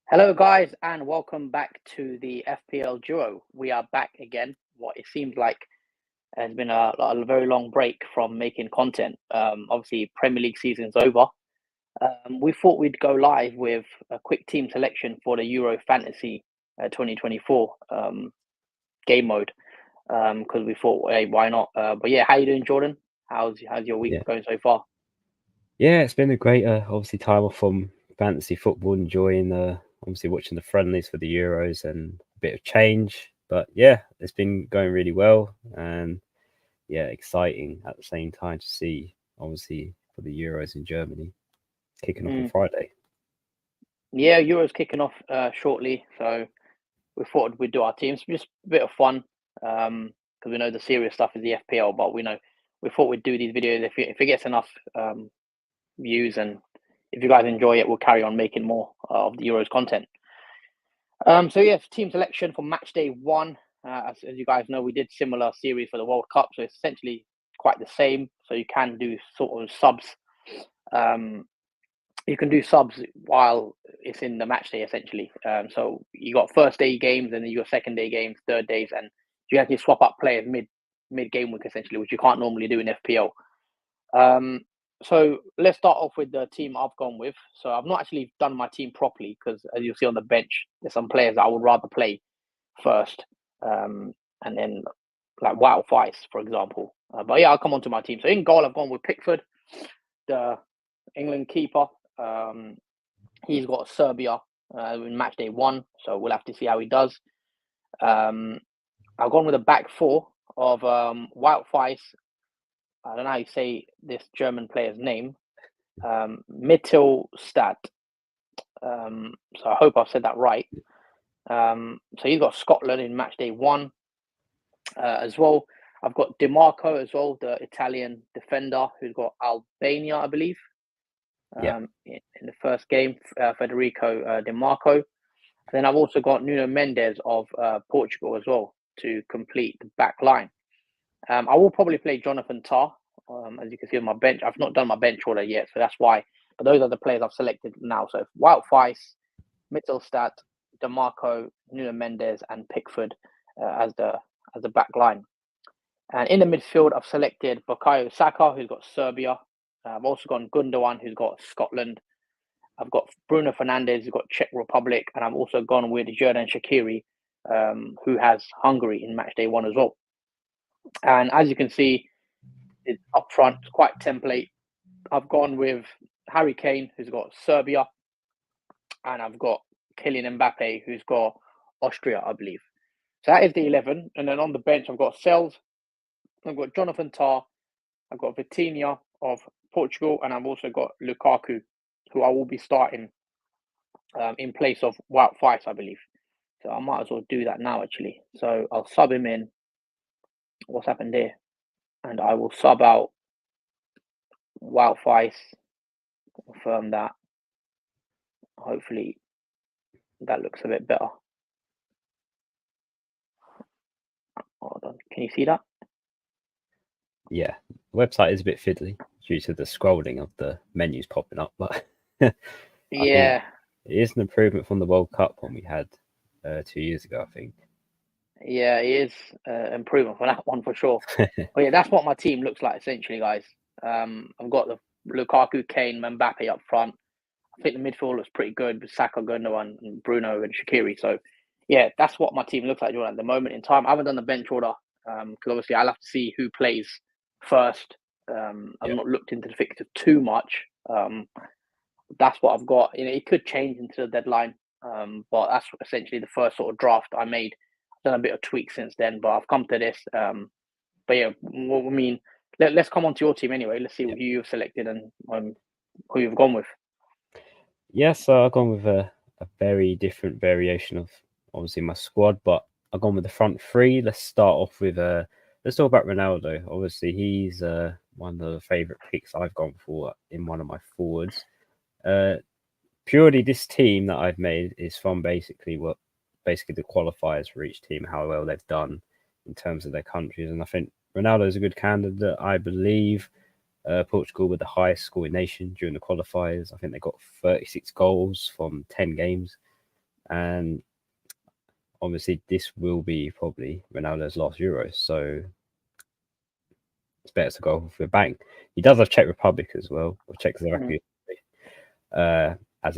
Hello, guys, and welcome back to the FPL Duo. We are back again. What it seems like has been a very long break from making content. Obviously, Premier League season's over. We thought we'd go live with a quick team selection for the Euro Fantasy 2024 game mode because we thought, hey, why not? But yeah, how you doing, Jordan? How's your week going so far? Yeah, it's been a great, obviously, time off from fantasy football, enjoying obviously watching the friendlies for the Euros and a bit of change. But yeah, it's been going really well and yeah, exciting at the same time to see, obviously, for the Euros in Germany kicking off on Friday. Yeah, Euros kicking off shortly, so we thought we'd do our teams, just a bit of fun, because we know the serious stuff is the FPL, but we thought we'd do these videos if it gets enough views, and if you guys enjoy it, we'll carry on making more of the Euros content. So yeah, team selection for Matchday 1. As you guys know, we did similar series for the World Cup, so it's essentially quite the same. So you can do sort of subs. You can do subs while it's in the match day, essentially. So you got first day games, and then you got second day games, third days, and you actually swap up players mid game week, essentially, which you can't normally do in FPL. So let's start off with the team I've gone with. So I've not actually done my team properly because, as you'll see on the bench, there's some players that I would rather play first, and then like Wild Vice, for example. But yeah, I'll come on to my team. So in goal, I've gone with Pickford, the England keeper. He's got Serbia in match day 1, so we'll have to see how he does. I've gone with a back 4 of Wout Weiss. I don't know how you say this German player's name. Mittelstadt. So I hope I've said that right. So he's got Scotland in match day 1 as well. I've got DiMarco as well, the Italian defender who's got Albania, I believe. In the first game, Federico DiMarco. And then I've also got Nuno Mendes of Portugal as well to complete the back line. I will probably play Jonathan Tah, as you can see on my bench. I've not done my bench order yet, so that's why. But those are the players I've selected now. So Wout Weiss, Mittelstadt, DiMarco, Nuno Mendes, and Pickford as the back line. And in the midfield, I've selected Bukayo Saka, who's got Serbia. I've also got Gundogan, who's got Scotland. I've got Bruno Fernandes, who's got Czech Republic. And I've also gone with Xherdan Shaqiri, who has Hungary in match day 1 as well. And as you can see, it's up front, it's quite template. I've gone with Harry Kane, who's got Serbia. And I've got Kylian Mbappe, who's got Austria, I believe. So that is the 11. And then on the bench, I've got Sells. I've got Jonathan Tah. I've got Vitinha of Portugal. And I've also got Lukaku, who I will be starting in place of Wout Weiss, I believe. So I might as well do that now, actually. So I'll sub him in. What's happened there? And I will sub out Wout Weiss. Confirm that. Hopefully that looks a bit better. Hold on. Can you see that? Yeah, the website is a bit fiddly due to the scrolling of the menus popping up, but yeah, it is an improvement from the World Cup one we had 2 years ago, I think. Yeah, it is improvement for that one for sure. But yeah, that's what my team looks like essentially, guys. I've got the Lukaku, Kane, Mbappe up front. I think the midfield looks pretty good with Saka, Gundogan, and Bruno and Shaqiri. So yeah, that's what my team looks like at the moment in time. I haven't done the bench order because obviously I'll have to see who plays first. I've not looked into the fixture too much. That's what I've got. It could change into the deadline, but that's essentially the first sort of draft I made. I've done a bit of tweaks since then, but I've come to this. But yeah, I mean, let's come on to your team anyway. Let's see who you've selected and who you've gone with. Yes, so I've gone with a very different variation of obviously my squad, but I've gone with the front 3. Let's start off with let's talk about Ronaldo. Obviously, he's one of the favourite picks I've gone for in one of my forwards. Purely this team that I've made is from basically the qualifiers for each team, how well they've done in terms of their countries. And I think Ronaldo is a good candidate, I believe. Portugal were the highest scoring nation during the qualifiers. I think they got 36 goals from 10 games. And obviously, this will be probably Ronaldo's last Euro. So it's better to go for a bank. He does have Czech Republic as well, or Czechoslovakia, as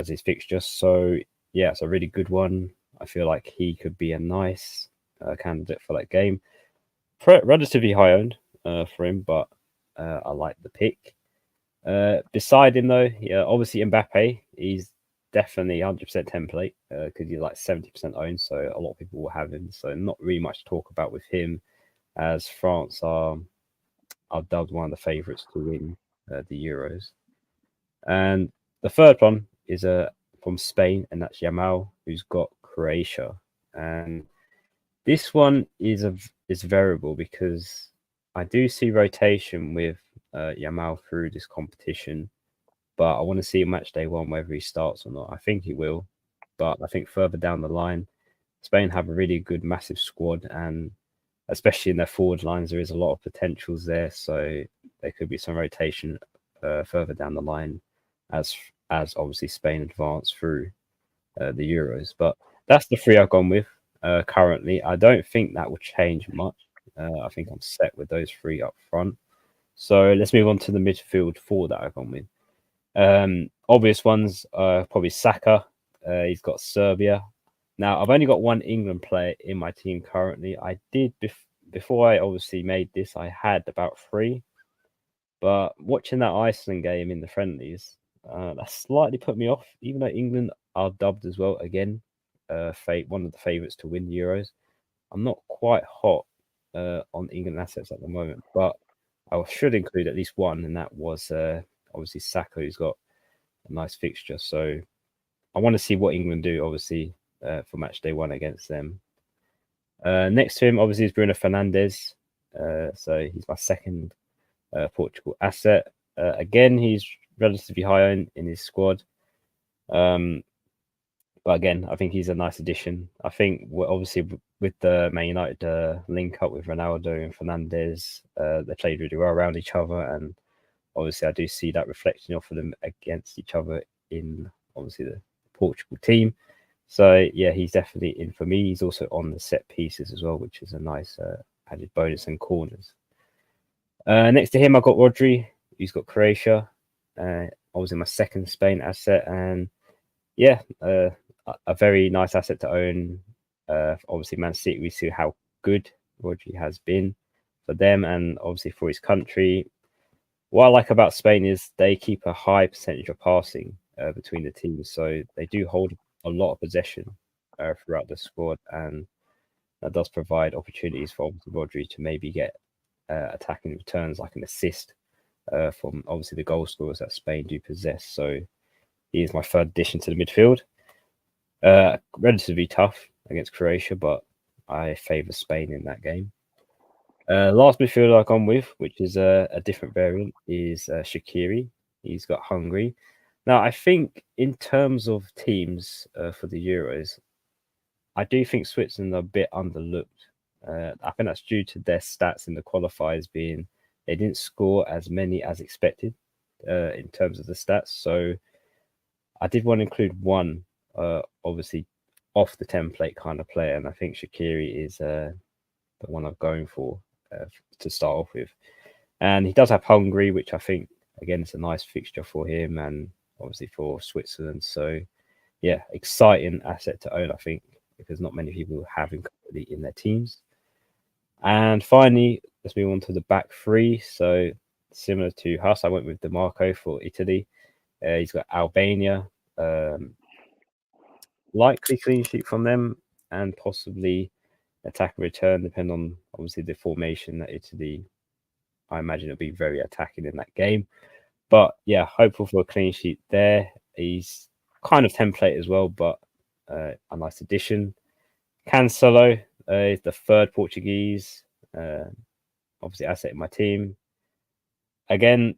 his fixture. So yeah, it's a really good one. I feel like he could be a nice candidate for that game. Relatively high owned for him, but I like the pick. Beside him, though, yeah, obviously Mbappe, he's definitely 100% template because he's like 70% owned, so a lot of people will have him. So not really much to talk about with him, as France are dubbed one of the favourites to win the Euros. And the third one is from Spain, and that's Yamal, who's got Croatia. And this one is variable because I do see rotation with Yamal through this competition, but I want to see match day one whether he starts or not. I think he will, but I think further down the line, Spain have a really good, massive squad, and especially in their forward lines, there is a lot of potentials there. So there could be some rotation further down the line as obviously Spain advance through the Euros. But that's the three I've gone with currently. I don't think that will change much. I think I'm set with those three up front. So let's move on to the midfield four that I've gone with. Obvious ones are probably Saka. He's got Serbia. Now, I've only got one England player in my team currently. I did, before I obviously made this, I had about three. But watching that Iceland game in the friendlies, that slightly put me off, even though England are dubbed as well, again, one of the favourites to win the Euros. I'm not quite hot on England assets at the moment, but I should include at least one, and that was obviously Saka, who's got a nice fixture. So I want to see what England do, obviously, for match day one against them. Next to him, obviously, is Bruno Fernandes. So he's my second Portugal asset. Again, he's relatively high in his squad. But again, I think he's a nice addition. I think obviously with the Man United link up with Ronaldo and Fernandes, they played really well around each other, and obviously I do see that reflection off of them against each other in obviously the Portugal team. So yeah, he's definitely in for me. He's also on the set pieces as well, which is a nice added bonus and corners. Next to him, I've got Rodri. He's got Croatia. Obviously my second Spain asset, and yeah, a very nice asset to own. Obviously, Man City, we see how good Rodri has been for them and obviously for his country. What I like about Spain is they keep a high percentage of passing between the teams. So they do hold a lot of possession throughout the squad. And that does provide opportunities for Rodri to maybe get attacking returns like an assist from obviously the goal scorers that Spain do possess. So he is my third addition to the midfield. Relatively tough against Croatia, but I favour Spain in that game. Last midfielder I've gone with, which is a different variant, is Shaqiri. He's got Hungary. Now, I think in terms of teams for the Euros, I do think Switzerland are a bit underlooked. I think that's due to their stats in the qualifiers being they didn't score as many as expected in terms of the stats. So I did want to include one, obviously, off the template kind of player, and I think Shaqiri is the one I'm going for to start off with. And he does have Hungary, which I think, again, is a nice fixture for him and obviously for Switzerland. So, yeah, exciting asset to own, I think, because not many people have him currently in their teams. And finally, let's move on to the back three. So, similar to Huss, I went with DeMarco for Italy. He's got Albania, likely clean sheet from them, and possibly attack and return, depending on obviously the formation that Italy. I imagine it'll be very attacking in that game. But yeah, hopeful for a clean sheet there. He's kind of template as well, but a nice addition. Cancelo is the third Portuguese, obviously asset in my team. Again,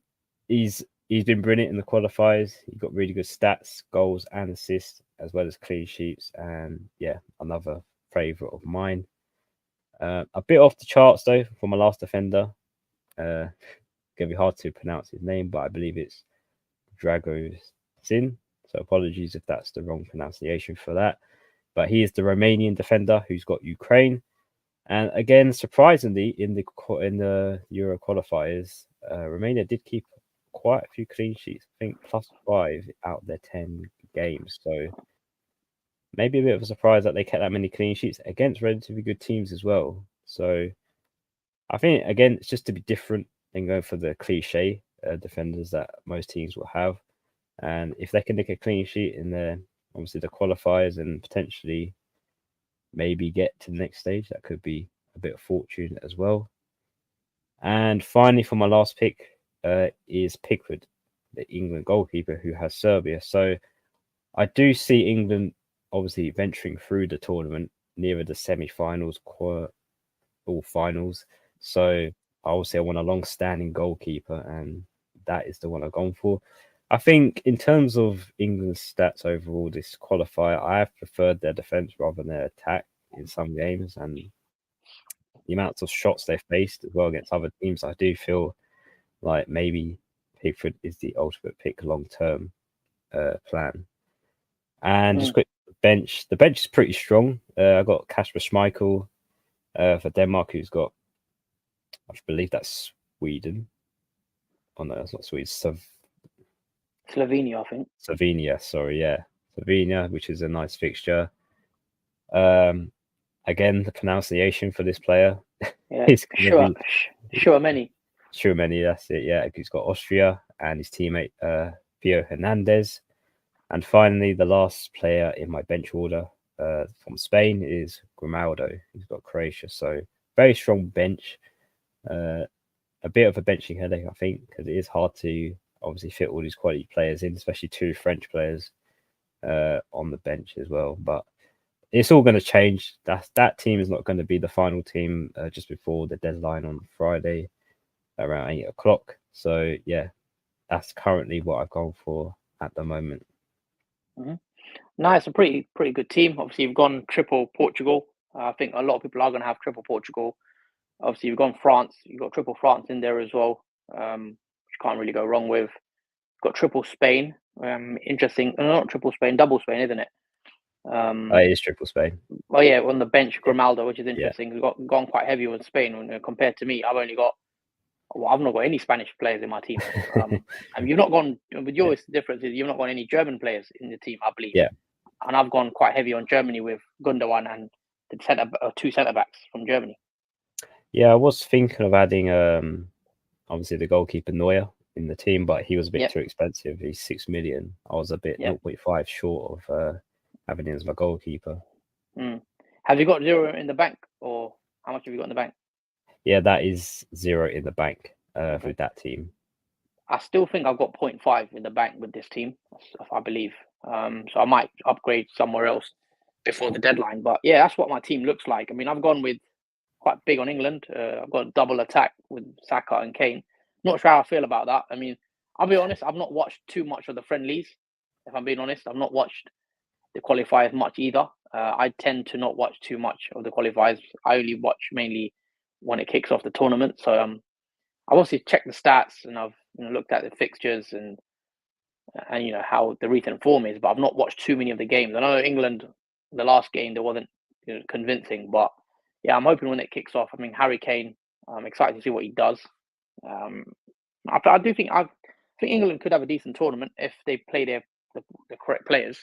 he's been brilliant in the qualifiers. He got really good stats, goals and assists, as well as clean sheets. And yeah, another favourite of mine. A bit off the charts though for my last defender. Gonna be hard to pronounce his name, but I believe it's Dragosin. So apologies if that's the wrong pronunciation for that. But he is the Romanian defender who's got Ukraine. And again, surprisingly, in the Euro qualifiers, Romania did keep quite a few clean sheets. I think +5 out of their 10 games. So maybe a bit of a surprise that they kept that many clean sheets against relatively good teams as well. So I think again, it's just to be different than going for the cliche defenders that most teams will have. And if they can nick a clean sheet in obviously the qualifiers and potentially maybe get to the next stage, that could be a bit of fortune as well. And finally, for my last pick is Pickford, the England goalkeeper who has Serbia. So I do see England obviously venturing through the tournament nearer the semi-finals or finals. So obviously I want a long-standing goalkeeper, and that is the one I've gone for. I think in terms of England's stats overall this qualifier, I have preferred their defense rather than their attack in some games, and the amounts of shots they've faced as well against other teams, I do feel like maybe Pickford is the ultimate pick long-term plan. And just quick bench. The bench is pretty strong. I got Kasper Schmeichel for Denmark, who's got, I believe that's Sweden. Oh no, that's not Sweden. Slovenia, I think. Slovenia, sorry, yeah. Slovenia, which is a nice fixture. Again, the pronunciation for this player is Schuameni. Schuameni, that's it, yeah. He's got Austria and his teammate Theo Hernandez. And finally, the last player in my bench order from Spain is Grimaldo. He's got Croatia. So very strong bench. A bit of a benching headache, I think, because it is hard to obviously fit all these quality players in, especially 2 French players on the bench as well. But it's all going to change. That team is not going to be the final team just before the deadline on Friday around 8 o'clock. So yeah, that's currently what I've gone for at the moment. Mm-hmm. No, it's a pretty good team. Obviously, you've gone triple Portugal. I think a lot of people are going to have triple Portugal. Obviously, you've gone France. You've got triple France in there as well, which you can't really go wrong with. You've got triple Spain. Interesting. Not triple Spain, double Spain, isn't it? It is triple Spain. Oh yeah, on the bench, Grimaldo, which is interesting. Yeah. We've gone quite heavy with Spain compared to me. I've not got any Spanish players in my team. And you've not gone with yours. The difference is you've not got any German players in the team, I believe. Yeah. And I've gone quite heavy on Germany with Gundogan and the 2 centre backs from Germany. Yeah, I was thinking of adding obviously the goalkeeper Neuer in the team, but he was a bit too expensive. He's 6 million. I was a bit 0.5 short of having him as my goalkeeper. Have you got 0 in the bank, or how much have you got in the bank? Yeah, that is 0 in the bank with that team. I still think I've got 0.5 in the bank with this team, I believe. So I might upgrade somewhere else before the deadline. But yeah, that's what my team looks like. I mean, I've gone with quite big on England. I've got a double attack with Saka and Kane. Not sure how I feel about that. I mean, I'll be honest, I've not watched too much of the friendlies. If I'm being honest, I've not watched the qualifiers much either. I tend to not watch too much of the qualifiers. I only watch mainly when it kicks off the tournament. So I've obviously checked the stats and I've looked at the fixtures and how the recent form is, but I've not watched too many of the games. I know England, the last game, there wasn't convincing, but yeah, I'm hoping when it kicks off. I mean, Harry Kane, I'm excited to see what he does. I do think England could have a decent tournament if they play the correct players.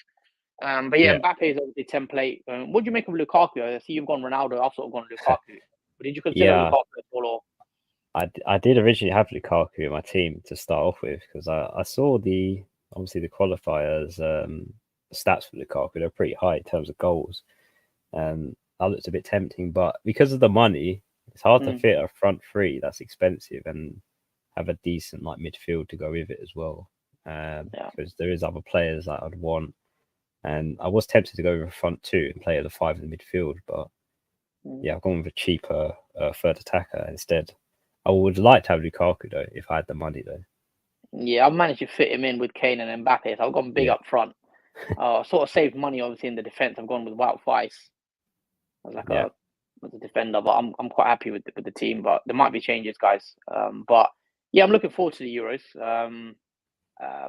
But yeah, Mbappe is obviously template. What do you make of Lukaku? I see you've gone Ronaldo. I've sort of gone Lukaku. But did you consider Lukaku at all? Or? I did originally have Lukaku in my team to start off with because I saw obviously the qualifiers stats for Lukaku. They're pretty high in terms of goals, and that looks a bit tempting. But because of the money, it's hard to fit a front three that's expensive and have a decent midfield to go with it as well. Because there is other players that I'd want, and I was tempted to go with a front 2 and play at the 5 in the midfield, but I've gone with a cheaper third attacker instead. I would like to have Lukaku though if I had the money though. Yeah, I've managed to fit him in with Kane and Mbappe, so I've gone big up front. Sort of saved money obviously in the defense. I've gone with Wout Weiss as like a as a defender, but I'm quite happy with the team. But there might be changes, guys. But yeah, I'm looking forward to the Euros.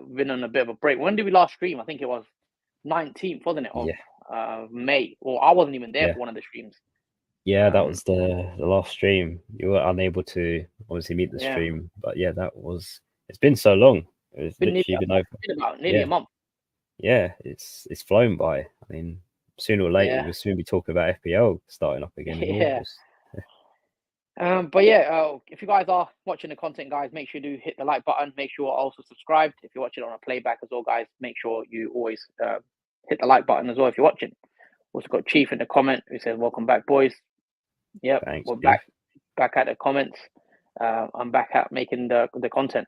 We've been on a bit of a break. When did we last stream? I think it was 19th, wasn't it, of May? Or I wasn't even there for one of the streams. Yeah, that was the last stream. You were unable to obviously meet the Yeah. stream, but yeah, it's been so long. It's Been literally been over. about nearly a month. Yeah, it's flown by. I mean, sooner or later we'll soon be talking about FPL starting up again in August. But yeah, if you guys are watching the content, guys, make sure you do hit the like button. Make sure also subscribed. If you're watching on a playback as well, guys, make sure you always hit the like button as well if you're watching. Also got Chief in the comment who says, "Welcome back, boys." Yep, Thanks, we're Chief. back at the comments. I'm back at making the content.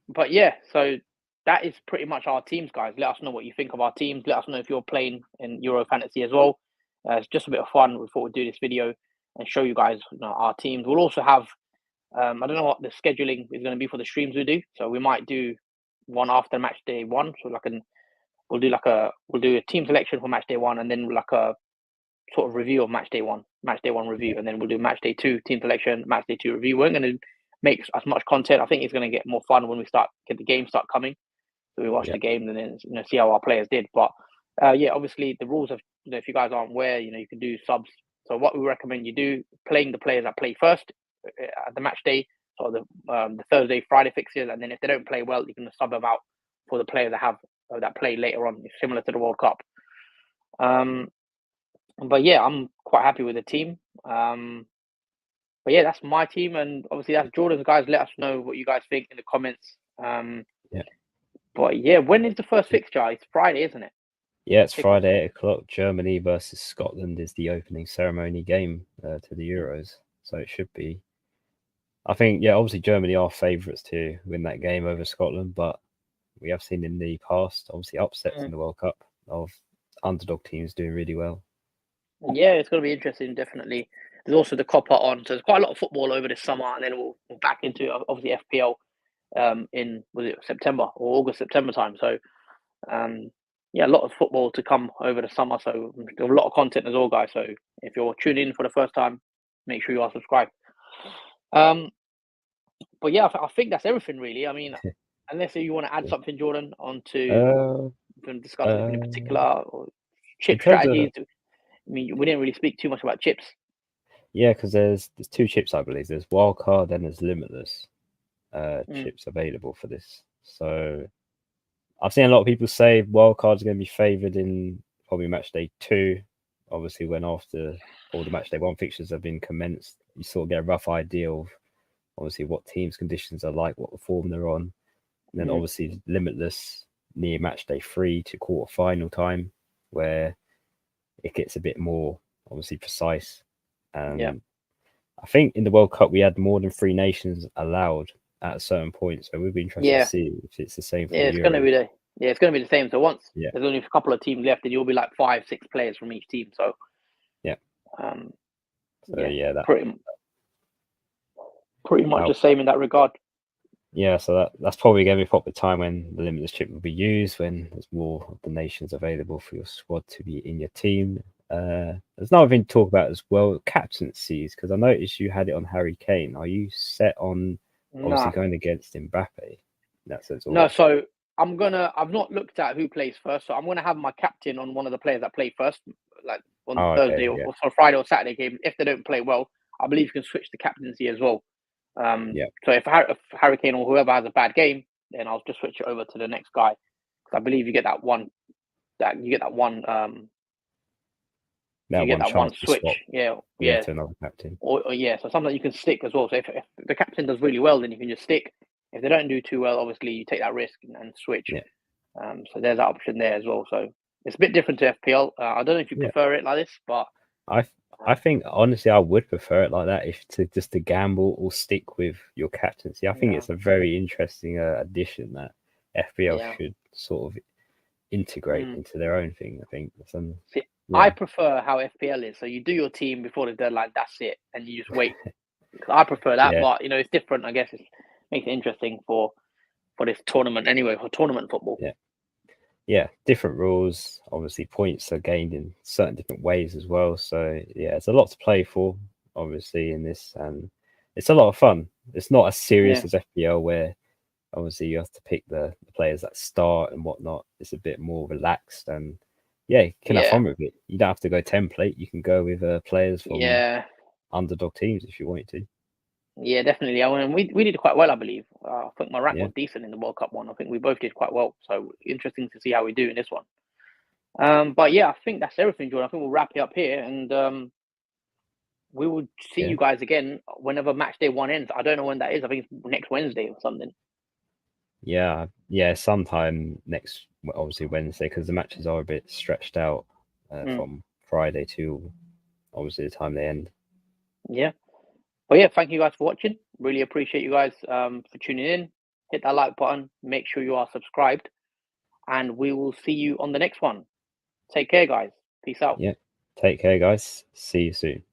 But yeah, so that is pretty much our teams, guys. Let us know what you think of our teams. Let us know if you're playing in Euro Fantasy as well. It's just a bit of fun. We thought we'd do this video and show you guys our teams. We'll also have, I don't know what the scheduling is going to be for the streams we do. So we might do one after match day one. So we'll do a team selection for match day one, and then like a sort of review of match day one review, and then we'll do match day two team selection, match day two review. We're going to make as much content. I think it's going to get more fun when we get the games start coming. So we watch the game and then see how our players did. But yeah, obviously the rules of if you guys aren't aware, you can do subs. So what we recommend you do, playing the players that play first at the match day, or the Thursday, Friday fixtures, and then if they don't play well, you can sub them out for the players that play later on, similar to the World Cup. But yeah, I'm quite happy with the team. But yeah, that's my team, and obviously that's Jordan's. Guys, let us know what you guys think in the comments. But yeah, when is the first fixture? It's Friday, isn't it? Yeah, it's Friday, 8:00. Germany versus Scotland is the opening ceremony game to the Euros. So it should be. I think, obviously Germany are favourites to win that game over Scotland, but we have seen in the past, obviously, upsets in the World Cup of underdog teams doing really well. Yeah, it's going to be interesting, definitely. There's also the Copper on, so there's quite a lot of football over this summer, and then we'll back into obviously FPL in September or August, September time. So yeah, a lot of football to come over the summer. So a lot of content as well, guys. So if you're tuning in for the first time, make sure you are subscribed. But yeah, I think that's everything really. I mean, unless you want to add something, Jordan, onto discuss anything in particular or chip strategies. I mean, we didn't really speak too much about chips. Yeah, because there's two chips, I believe. There's Wildcard and there's Limitless chips available for this. So I've seen a lot of people say Wildcard's going to be favoured in probably match day 2. Obviously, when after all the match day 1 fixtures have been commenced, you sort of get a rough idea of obviously what teams' conditions are like, what the form they're on. And then obviously Limitless near match day 3 to quarter final time, where it gets a bit more obviously precise. I think in the World Cup we had more than 3 nations allowed at a certain point, so we'll be interested to see if it's the same for it's going to be the same. So once there's only a couple of teams left, and you'll be like 5-6 players from each team. So pretty much the same in that regard. Yeah, so that's probably going to be proper time when the Limitless chip will be used, when there's more of the nations available for your squad to be in your team. There's another thing to talk about as well, captaincies, because I noticed you had it on Harry Kane. Are you set on obviously going against Mbappe? That's all. No, so I've not looked at who plays first, so I'm gonna have my captain on one of the players that play first, like on Thursday or Friday or Saturday game. If they don't play well, I believe you can switch the captaincy as well. So if Harry Kane or whoever has a bad game, then I'll just switch it over to the next guy, because I believe you get that one switch, to another captain. Or so sometimes you can stick as well. So if the captain does really well, then you can just stick. If they don't do too well, obviously you take that risk and switch. So there's that option there as well. So it's a bit different to FPL. I don't know if you prefer it like this, but I think honestly I would prefer it like that, if to gamble or stick with your captaincy. I think it's a very interesting addition that FPL should sort of integrate into their own thing. I think. I prefer how FPL is. So you do your team before the deadline. That's it, and you just wait. I prefer that, but it's different. I guess it makes it interesting for this tournament anyway, for tournament football. Yeah. yeah, different rules. Obviously, points are gained in certain different ways as well. So yeah, it's a lot to play for, obviously, in this, and it's a lot of fun. It's not as serious Yeah, as FPL, where obviously you have to pick the players that start and whatnot. It's a bit more relaxed, and yeah, you can have yeah, fun with it. You don't have to go template. You can go with players from yeah, underdog teams if you want to. yeah, definitely. I mean, we did quite well, I believe. I think my rank Yeah, was decent in the World Cup one. I think we both did quite well. So interesting to see how we do in this one. But yeah, I think that's everything, Jordan. I think we'll wrap it up here, and we will see yeah, you guys again whenever match day one ends. I don't know when that is. I think it's next Wednesday or something. yeah, yeah. Sometime next, well, obviously Wednesday, because the matches are a bit stretched out Mm, from Friday to obviously the time they end. yeah. But yeah, thank you guys for watching. Really appreciate you guys for tuning in. Hit that like button. Make sure you are subscribed, and we will see you on the next one. Take care, guys. Peace out. Yeah. Take care, guys. See you soon.